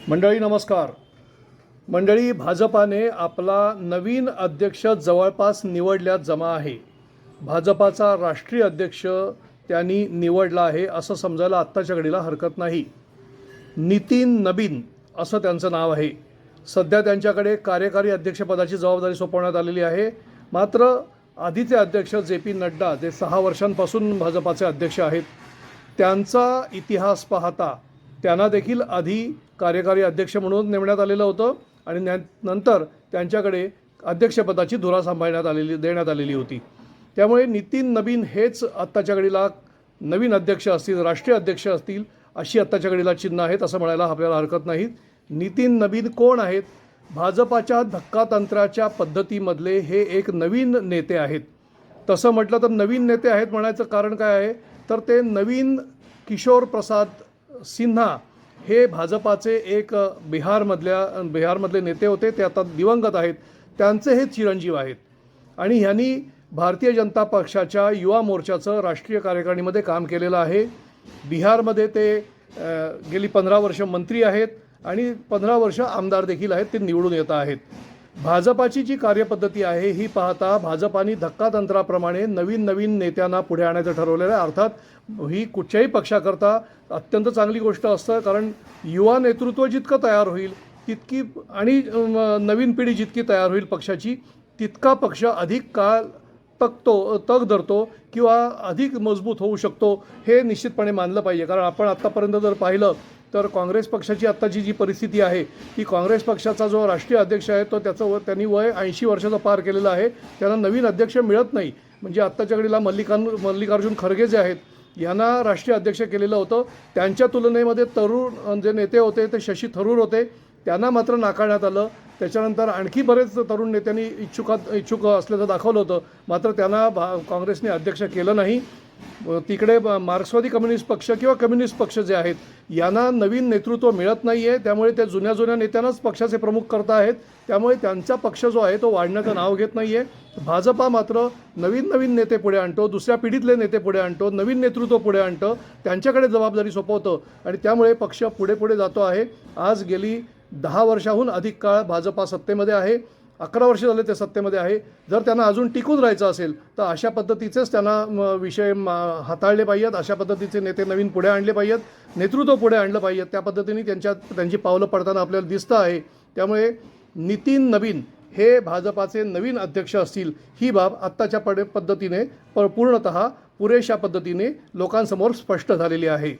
मंडळी नमस्कार. मंडळी, भाजपाने आपला नवीन अध्यक्ष जवळपास निवडण्यात जमा आहे. भाजपाचा राष्ट्रीय अध्यक्ष त्यांनी निवडला आहे असं समजायला आत्ताच्या घडीला हरकत नाही. नितीन नबीन असं त्यांचं नाव आहे. सध्या त्यांच्याकडे कार्यकारी अध्यक्षपदाची जबाबदारी सोपवण्यात आलेली आहे. मात्र आधीचे अध्यक्ष जे.पी. नड्डा, जे 6 वर्षांपासून भाजपाचे अध्यक्ष आहेत, त्यांचा इतिहास पाहता त्यांना देखील आधी कार्यकारी अध्यक्ष म्हणून नेमण्यात आलेलं होतं आणि नंतर त्यांच्याकडे अध्यक्षपदाची धुरा देण्यात आलेली होती. त्यामुळे नितीन नबीन हेच आत्ताच्या घडीला नवीन अध्यक्ष असतील, राष्ट्रीय अध्यक्ष असतील अशी आत्ताच्या घडीला चिन्ह आहेत असं म्हणायला आपल्याला हरकत नाही. नितीन नबीन कोण आहेत? भाजपाच्या धक्कातंत्राच्या पद्धतीमधले हे एक नवीन नेते आहेत. तसं म्हटलं तर नवीन नेते आहेत म्हणायचं कारण काय आहे, तर ते नवीन किशोर प्रसाद सिन्हा हे भाजपाचे एक बिहारमधले नेते होते. ते आता दिवंगत आहेत. त्यांचे हे चिरंजीव आहेत आणि ह्यांनी भारतीय जनता पक्षाच्या युवा मोर्चाचं राष्ट्रीय कार्यकारिणीमध्ये काम केलेलं आहे. बिहारमध्ये ते गेली 15 वर्ष मंत्री आहेत आणि 15 वर्ष आमदार देखील आहेत. ते निवडून येत आहेत. भाजपाची जी कार्यपद्धती आहे ही पाहता भाजपाने धक्कातंत्राप्रमाणे नवीन नेत्यांना पुढे आणायचं ठरवलेलं आहे. अर्थात ही कुठच्याही पक्षाकरता अत्यंत चांगली गोष्ट असतं, कारण युवा नेतृत्व जितकं तयार होईल तितकी आणि नवीन पिढी जितकी तयार होईल पक्षाची, तितका पक्ष अधिक काळ तग धरतो किंवा अधिक मजबूत होऊ शकतो हे निश्चितपणे मानलं पाहिजे. कारण आपण आत्तापर्यंत जर पाहिलं तर काँग्रेस पक्षाची आत्ताची जी परिस्थिती आहे की काँग्रेस पक्षाचा जो राष्ट्रीय अध्यक्ष आहे तो त्यांनी वय 80 वर्षाचं पार केलेलं आहे. त्यांना नवीन अध्यक्ष मिळत नाही. म्हणजे आत्ताच्या घडीला मल्लिकार्जुन खरगे जे आहेत यांना राष्ट्रीय अध्यक्ष केलेलं होतं. त्यांच्या तुलनेमध्ये तरुण जे नेते होते ते शशी थरूर होते. त्यांना मात्र नाकारण्यात आलं. त्याच्यानंतर आणखी बरेच तरुण नेत्यांनी इच्छुक असल्याचं दाखवलं होतं, मात्र त्यांना काँग्रेसने अध्यक्ष केलं नाही. तिकडे मार्क्सवादी कम्युनिस्ट पक्ष किंवा कम्युनिस्ट पक्ष जे आहेत यांना नवीन नेतृत्व मिळत नाही आहे. त्यामुळे ते जुन्या नेत्यांनाच पक्षाचे प्रमुख करत आहेत. त्यामुळे त्यांचा पक्ष जो आहे तो वाढण्याचं नाव घेत नाही आहे. भाजपा मात्र नवीन नेते पुढे आणतो, दुसऱ्या पिढीतले नेते पुढे आणतो, नवीन नेतृत्व पुढे आणतं, त्यांच्याकडे जबाबदारी सोपवतं आणि त्यामुळे पक्ष पुढे जातो आहे. आज गेली 10 वर्षाहून अधिक काळ भाजपा सत्तेमध्ये आहे. 11 वर्ष झाले ते सत्तेमध्ये आहे. जर त्यांना अजून टिकून राहायचं असेल तर अशा पद्धतीचेच त्यांना विषय हाताळले पाहिजेत. अशा पद्धतीचे नेते नवीन पुढे आणले पाहिजेत, नेतृत्व पुढे आणलं पाहिजेत. त्या पद्धतीने त्यांची पावलं पडताना आपल्याला दिसतं आहे. त्यामुळे नितीन नबीन हे भाजपाचे नवीन अध्यक्ष असतील ही बाब आत्ताच्या पद्धतीने पूर्णतः पुरेशा पद्धतीने लोकांसमोर स्पष्ट झालेली आहे.